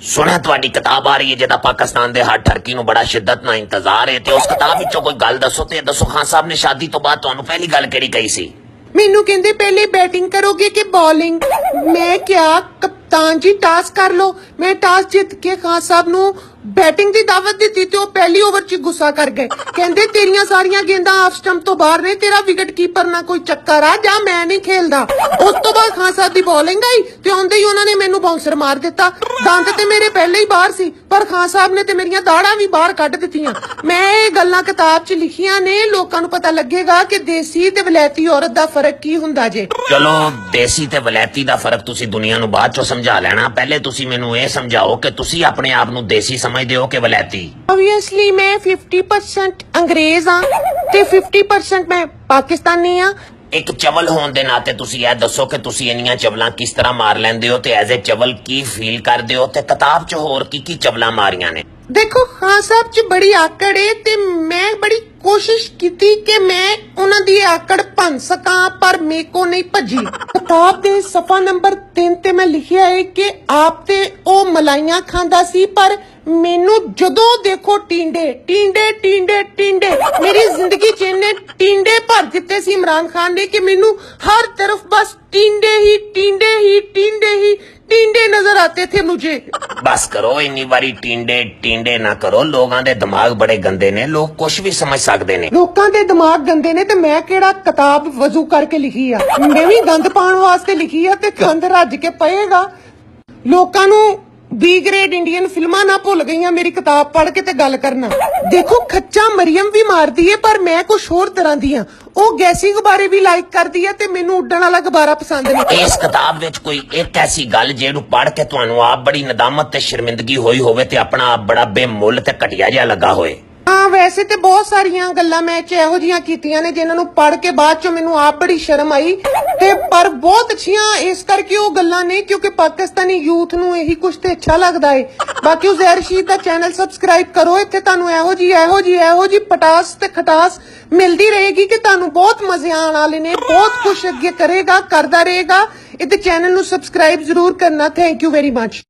ਸੁਣਿਆ ਤੁਹਾਡੀ ਕਿਤਾਬ ਆ ਰਹੀ ਹੈ ਜਿਹਦਾ ਪਾਕਿਸਤਾਨ ਦੇ ਹਰ ਠਰਕੀ ਨੂੰ ਬੜਾ ਸ਼ਿੱਦਤ ਨਾਲ ਇੰਤਜ਼ਾਰ ਹੈ ਤੇ ਉਸ ਕਿਤਾਬ ਵਿੱਚੋਂ ਕੋਈ ਗੱਲ ਦੱਸੋ ਤੇ ਦੱਸੋ ਖਾਨ ਸਾਹਿਬ ਨੇ ਸ਼ਾਦੀ ਤੋਂ ਬਾਅਦ ਤੁਹਾਨੂੰ ਪਹਿਲੀ ਗੱਲ ਕਿਹੜੀ ਕਹੀ ਸੀ? ਮੈਨੂੰ ਕਹਿੰਦੇ ਪਹਿਲੇ बैटिंग करोगे कि बॉलिंग। मैं क्या कप्तान जी टास कर लो। मैं टास जित के खान साहब ਨੂੰ बैटिंग ਦੀ ਦਾਵਤ ਦਿੱਤੀ ਤੇ ਉਹ ਪਹਿਲੀ ਓਵਰ 'ਚ ਗੁੱਸਾ ਕਰ ਗਏ। ਕਹਿੰਦੇ ਤੇਰੀਆਂ ਸਾਰੀਆਂ ਗੇਂਦਾਂ ਆਫ ਸਟੰਪ ਤੋਂ ਬਾਹਰ ਨੇ, ਤੇਰਾ ਵਿਕਟ ਕੀਪਰ ਨਾਲ ਕੋਈ ਚੱਕਰ ਆ ਜਾਂ ਮੈਂ ਨਹੀਂ ਖੇਲਦਾ। ਉਸ ਤੋਂ ਬਾਅਦ ਖਾਨ ਸਾਹਿਬ ਦੀ ਬੋਲਿੰਗ ਆਈ ਤੇ ਆਉਂਦੇ ਹੀ ਉਹਨਾਂ ਨੇ ਮੈਨੂੰ ਬਾਉਂਸਰ ਮਾਰ ਦਿੱਤਾ। ਦੰਦ ਤੇ ਮੇਰੇ ਪਹਿਲੇ ਹੀ ਬਾਹਰ ਸੀ ਪਰ ਖਾਨ ਸਾਹਿਬ ਨੇ ਤੇ ਮੇਰੀਆਂ ਦਾੜਾਂ ਵੀ ਬਾਹਰ ਕੱਢ ਦਿੱਤੀਆਂ। ਮੈਂ ਇਹ ਗੱਲਾਂ ਕਿਤਾਬ 'ਚ ਲਿਖੀਆਂ ਨੇ, ਲੋਕਾਂ ਨੂੰ ਪਤਾ ਲੱਗੇਗਾ ਕਿ ਦੇਸੀ ਤੇ ਵਲੈਤੀ ਔਰਤ ਦਾ ਫਰਕ ਕੀ ਹੁੰਦਾ ਜੇ। ਚਲੋ ਦੇਸੀ ਤੇ ਵਲੈਤੀ ਦਾ ਫਰਕ ਤੁਸੀਂ ਦੁਨੀਆ ਨੂੰ ਬਾਅਦ 'ਚੋਂ ਸਮਝਾ ਲੈਣਾ, ਪਹਿਲੇ ਤੁਸੀਂ ਮੈਨੂੰ ਇਹ ਸਮਝਾਓ ਕਿ ਤੁਸੀਂ ਆਪਣੇ ਆਪ ਨੂੰ ਦੇਸੀ ਸਮਝਦੇ ਹੋ ਕਿ ਵਲੈਤੀ? Obviously मैं 50% ਅੰਗਰੇਜ਼ ਆ ਤੇ 50% ਮੈਂ ਪਾਕਿਸਤਾਨੀ ਆ। ਇੱਕ ਚਵਲ ਹੋਣ ਦੇ ਨਾਤੇ ਤੁਸੀਂ ਇਹ ਦੱਸੋ ਕਿ ਤੁਸੀਂ ਇੰਨੀਆਂ ਚਵਲਾਂ ਕਿਸ ਤਰ੍ਹਾਂ ਮਾਰ ਲੈਂਦੇ ਹੋ ਤੇ ਐਜ਼ ਏ ਚਵਲ ਕੀ ਫੀਲ ਕਰਦੇ ਹੋ ਤੇ ਕਿਤਾਬ 'ਚ ਹੋਰ ਕੀ ਚਵਲਾਂ ਮਾਰੀਆਂ ਨੇ? देखो खान साहब च बड़ी आकड़ है ते मैं बड़ी कोशिश की कि मैं उन्हां दी आकड़ भन सकां पर मेरे को नहीं भजी। किताब दे सफा नंबर 3 ते मैं लिखिया है कि आप ते ओ मलाइयां खांदा सी पर मैनू जदों देखो टींडे टींडे टींडे टींडे मेरी जिंदगी च इन्ने टींडे भर दिते सी इमरान खान ने कि मैनू हर तरफ बस टींडे ही टींडे ही टींडे ही टींडे नजर आते थे मुझे। बस करो इन्नी बारी टींडे टींडे ना करो, लोगों दे दिमाग बड़े गंदे ने, लोग कुछ भी समझ सकते ने। लोगों दे दिमाग गंदे ने ते मैं केड़ा किताब वजू करके लिखी आ। मैं भी गंद पाने वास्ते लिखी आ ते गंद रज के पएगा। लोकां नू बी ग्रेड इंडियन फिल्मां ना भुल गईयां मेरी किताब पढ़ के ते गल करना। देखो खच्चा मरियम भी मारदी है पर मैं कुछ होर तरह दी हां। ਉਹ ਗੈਸੀ ਗੁਬਾਰੇ ਵੀ ਲਾਈਕ ਕਰਦੀ ਹੈ ਤੇ ਮੈਨੂੰ ਉੱਡਣ ਵਾਲਾ ਗੁਬਾਰਾ ਪਸੰਦ ਨਹੀਂ। ਇਸ ਕਿਤਾਬ ਵਿੱਚ ਕੋਈ ਇੱਕ ਐਸੀ ਗੱਲ ਜਿਹਨੂੰ ਪੜ੍ਹ ਕੇ ਤੁਹਾਨੂੰ ਆਪ ਬੜੀ ਨਦਾਮਤ ਤੇ ਸ਼ਰਮਿੰਦਗੀ ਹੋਈ ਹੋਵੇ ਤੇ ਆਪਣਾ ਆਪ ਬੜਾ ਬੇਮੁੱਲ ਤੇ ਘਟੀਆ ਜਿਹਾ ਲੱਗਾ ਹੋਵੇ? ਹਾਂ ਵੈਸੇ ਤੇ ਬਹੁਤ ਸਾਰੀਆਂ ਗੱਲਾਂ ਮੈਂ ਚ ਇਹੋ ਜੀਆਂ ਕੀਤੀਆਂ ਨੇ ਜਿਨ੍ਹਾਂ ਨੂੰ ਪੜ੍ਹ ਕੇ ਬਾਅਦ ਚੋਂ ਮੈਨੂੰ ਆਪ ਬੜੀ ਸ਼ਰਮ ਆਈ ਤੇ ਪਰ ਬਹੁਤ ਅੱਛੀਆਂ ਇਸ ਕਰਕੇ ਉਹ ਗੱਲਾਂ ਨੇ ਕਿਉਂਕਿ ਪਾਕਿਸਤਾਨੀ ਯੂਥ ਨੂੰ ਇਹੀ ਕੁਝ ਤੇ ਅੱਛਾ ਲੱਗਦਾ ਏ। ਬਾਕੀ ਉਜ਼ੈਰ ਰਸ਼ੀਦ ਦਾ ਚੈਨਲ ਸਬਸਕ੍ਰਾਈਬ ਕਰੋ, ਇੱਥੇ ਤੁਹਾਨੂੰ ਇਹੋ ਜੀ ਪਟਾਸ ਤੇ ਖਟਾਸ ਮਿਲਦੀ ਰਹੇਗੀ ਕਿ ਤੁਹਾਨੂੰ ਬਹੁਤ ਮਜ਼ੇ ਆਉਣ ਵਾਲੇ ਨੇ, ਬਹੁਤ ਕੁਝ ਅੱਗੇ ਕਰੇਗਾ ਕਰਦਾ ਰਹੇਗਾ। ਇਹਦੇ ਚੈਨਲ ਨੂੰ ਸਬਸਕ੍ਰਾਈਬ ਜ਼ਰੂਰ ਕਰਨਾ। Thank you very much.